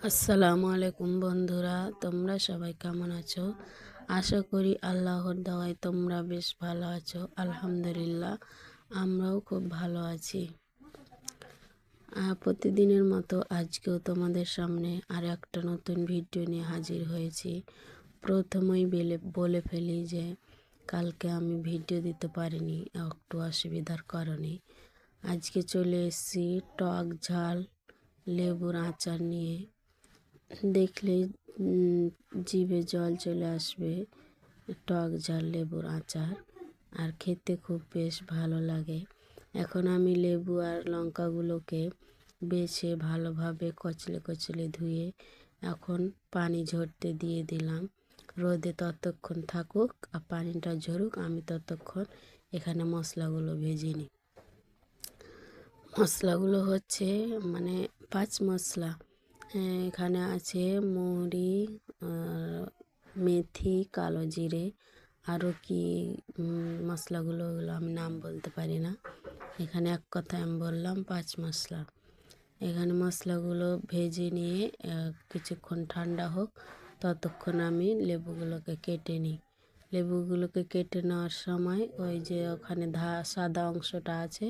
আসসালামু আলাইকুম বন্ধুরা, তোমরা সবাই কেমন আছো? আশা করি আল্লাহর দয়ায় তোমরা বেশ ভালো আছো। আলহামদুলিল্লাহ, আমরাও খুব ভালো আছি। প্রতিদিনের মতো আজকেও তোমাদের সামনে আর একটা নতুন ভিডিও নিয়ে হাজির হয়েছি। প্রথমেই বলে ফেলি যে কালকে আমি ভিডিও দিতে পারিনি একটু অসুবিধার কারণে। আজকে চলে এসেছি টক ঝাল লেবুর আচার নিয়ে। দেখলেই জিভে জল চলে আসবে। টক ঝাল লেবুর আচার আর খেতে খুব বেশ ভালো লাগে। এখন আমি লেবু আর লঙ্কাগুলোকে বেছে ভালোভাবে কচলে কচলে ধুয়ে এখন পানি ঝরতে দিয়ে দিলাম। রোদে ততক্ষণ থাকুক আর পানিটা ঝরুক, আমি ততক্ষণ এখানে মশলাগুলো ভেজে নিই। মশলাগুলো হচ্ছে পাঁচ মশলা। এখানে আছে মৌরি, মেথি, কালো জিরে, আরও কি মশলাগুলো আমি নাম বলতে পারি না। এখানে এক কথায় আমি বললাম পাঁচ মশলা। এখানে মশলাগুলো ভেজে নিয়ে কিছুক্ষণ ঠান্ডা হোক, ততক্ষণ আমি লেবুগুলোকে কেটে নিই। লেবুগুলোকে কেটে নেওয়ার সময় ওই যে ওখানে সাদা অংশটা আছে,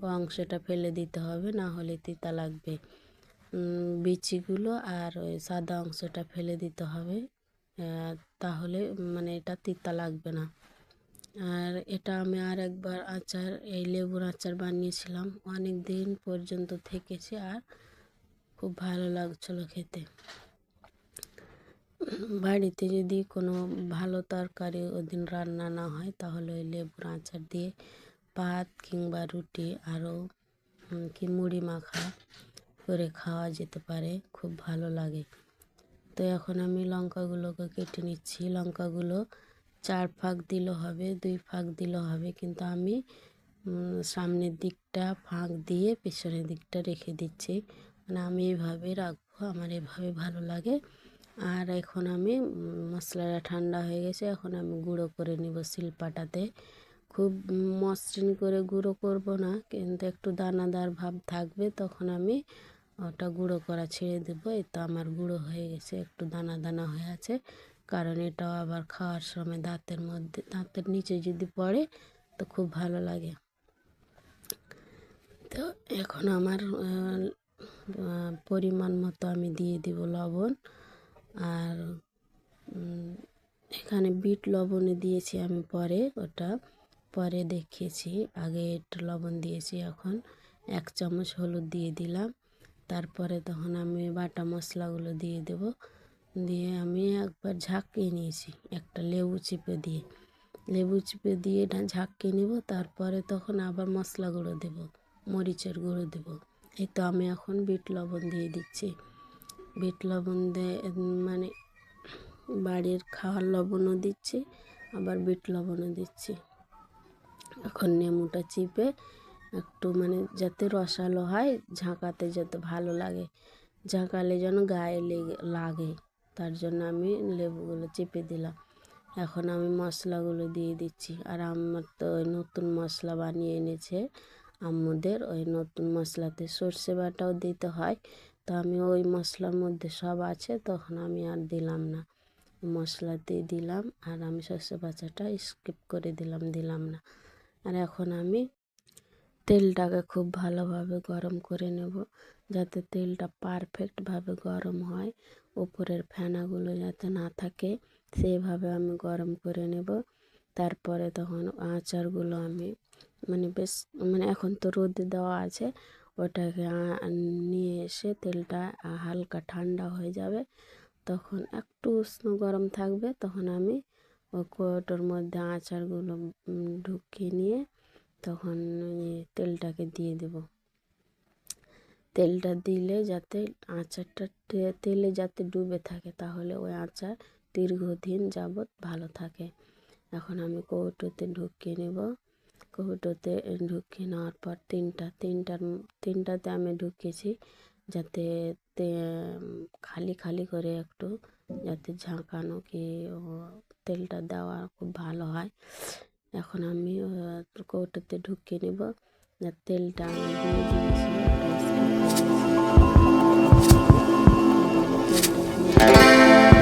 ও অংশটা ফেলে দিতে হবে, না হলে তিতা লাগবে। বিচিগুলো আর ওই সাদা অংশটা ফেলে দিতে হবে, তাহলে এটা তিতা লাগবে না। আর এটা আমি আর একবার আচার, এই লেবুর আচার বানিয়েছিলাম, অনেক দিন পর্যন্ত থেকেছে আর খুব ভালো লাগছিলো খেতে। বাড়িতে যদি কোনো ভালো তরকারি ওদিন রান্না না হয়, তাহলে ওই লেবুর আচার দিয়ে ভাত কিংবা রুটি আরও কি মুড়ি মাখা করে খাওয়া যেতে পারে, খুব ভালো লাগে। তো এখন আমি লঙ্কাগুলোকে কেটে নিচ্ছি। লঙ্কাগুলো 4 ফাঁক দিলেও হবে, 2 ফাঁক দিলেও হবে, কিন্তু আমি সামনের দিকটা ফাঁক দিয়ে পেছনের দিকটা রেখে দিচ্ছি। আমি এইভাবে রাখবো, আমার এভাবে ভালো লাগে। আর এখন আমি মশলাটা ঠান্ডা হয়ে গেছে, এখন আমি গুঁড়ো করে নিব শিলপাটাতে। খুব মসৃণ করে গুঁড়ো করব না, কিন্তু একটু দানাদার ভাব থাকবে, তখন আমি ওটা গুঁড়ো করা ছেড়ে দেবো। এই তো আমার গুঁড়ো হয়ে গেছে, একটু দানা দানা হয়ে আছে, কারণ এটাও আবার খাওয়ার সময় দাঁতের নিচে যদি পড়ে তো খুব ভালো লাগে। তো এখন আমার পরিমাণ মতো আমি দিয়ে দিব লবণ। আর এখানে বিট লবণে দিয়েছি আমি পরে, ওটা পরে দেখিয়েছি, আগে একটু লবণ দিয়েছি। এখন 1 চামচ হলুদ দিয়ে দিলাম। তারপরে তখন আমি বাটা মশলাগুলো দিয়ে দেব, দিয়ে আমি একবার ঝাঁকিয়ে নিয়েছি একটা লেবু চিপে দিয়ে এটা ঝাঁকিয়ে নেব। তারপরে তখন আবার মশলা গুঁড়ো দেব, মরিচের গুঁড়ো দেব। এই তো আমি এখন বিট লবণ দিয়ে দিচ্ছি। বিট লবণ দিয়ে বাড়ির খাওয়ার লবণও দিচ্ছি, আবার বিট লবণও দিচ্ছি। এখন নেমুটা চিপে একটু যাতে রসালো হয়, ঝাঁকাতে যাতে ভালো লাগে, ঝাঁকালে যেন গায়ে লাগে, তার জন্য আমি লেবুগুলো চেপে দিলাম। এখন আমি মশলাগুলো দিয়ে দিচ্ছি। আর আমার তো ওই নতুন মশলা বানিয়ে এনেছে আম্মুদের, ওই নতুন মশলাতে সর্ষে বাটাও দিতে হয়, তো আমি ওই মশলার মধ্যে সব আছে, তখন আমি আর দিলাম না, মশলা দিয়ে দিলাম। আর আমি সর্ষে বাটাটা স্কিপ করে দিলাম না। আর এখন আমি তেলটাকে খুব ভালোভাবে গরম করে নেব, যাতে তেলটা পারফেক্টভাবে গরম হয়, উপরের ফেনাগুলো যাতে না থাকে, সেইভাবে আমি গরম করে নেব। তারপরে তখন আচারগুলো আমি বেশ এখন তো রোদে দেওয়া আছে, ওটাকে নিয়ে এসে তেলটা হালকা ঠান্ডা হয়ে যাবে, তখন একটু উষ্ণ গরম থাকবে, তখন আমি ওই কৌটোর মধ্যে আচারগুলো ঢুকিয়ে নিয়ে তখন তেলটাকে দিয়ে দেব। তেলটা দিলে যাতে আচারটা তেলে যাতে ডুবে থাকে, তাহলে ওই আচার দীর্ঘদিন যাবৎ ভালো থাকে। এখন আমি কৌটোতে ঢুকিয়ে নেব। কৌটোতে ঢুকিয়ে নেওয়ার পর তিনটাতে আমি ঢুকিয়েছি, যাতে খালি খালি করে একটু যাতে ঝাঁকানো কি তেলটা দেওয়া খুব ভালো হয়। এখন আমি কৌটোতে ঢুকিয়ে নেব, তেলটা আমি দিয়ে দিয়েছি। পর্যন্তই দিয়ে দিচ্ছি।